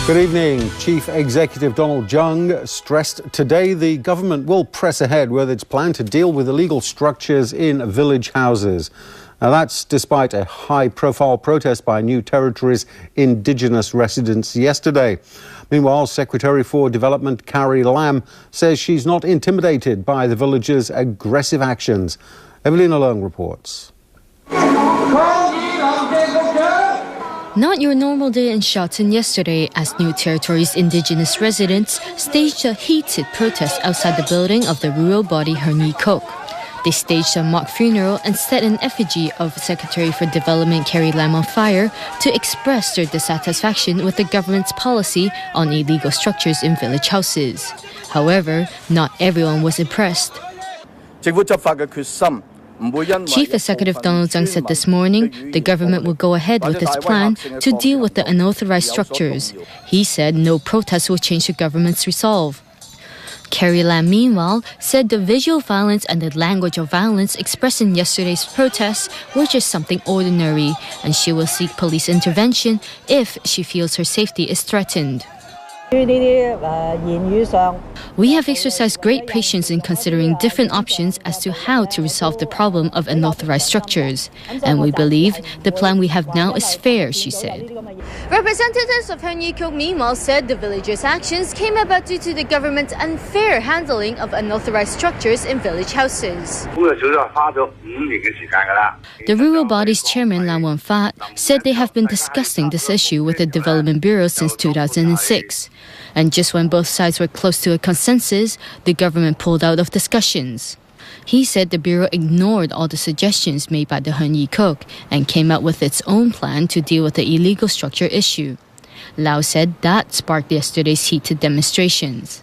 Good evening. Chief Executive Donald Leung stressed today the government will press ahead with its plan to deal with illegal structures in village houses. Now that's despite a high-profile protest by New Territories Indigenous residents yesterday. Meanwhile, Secretary for Development Carrie Lam says she's not intimidated by the villagers' aggressive actions. Evelina Leung reports. Not your normal day in Shotton yesterday as New Territories Indigenous residents staged a heated protest outside the building of the rural body Hernyi Kok. They staged a mock funeral and set an effigy of Secretary for Development Carrie Lam on fire to express their dissatisfaction with the government's policy on illegal structures in village houses. However, not everyone was impressed. Chief Executive Donald Leung said this morning the government will go ahead with its plan to deal with the unauthorized structures. He said no protest will change the government's resolve. Carrie Lam, meanwhile, said the visual violence and the language of violence expressed in yesterday's protests were just something ordinary, and she will seek police intervention if she feels her safety is threatened. We have exercised great patience in considering different options as to how to resolve the problem of unauthorized structures. And we believe the plan we have now is fair, she said. Representatives of Hernyi Kok meanwhile said the villagers' actions came about due to the government's unfair handling of unauthorized structures in village houses. The rural body's chairman, Lam Won Fat, said they have been discussing this issue with the Development Bureau since 2006. And just when both sides were close to a consensus, the government pulled out of discussions. He said the Bureau ignored all the suggestions made by the Hernyi Kok and came up with its own plan to deal with the illegal structure issue. Lau said that sparked yesterday's heated demonstrations.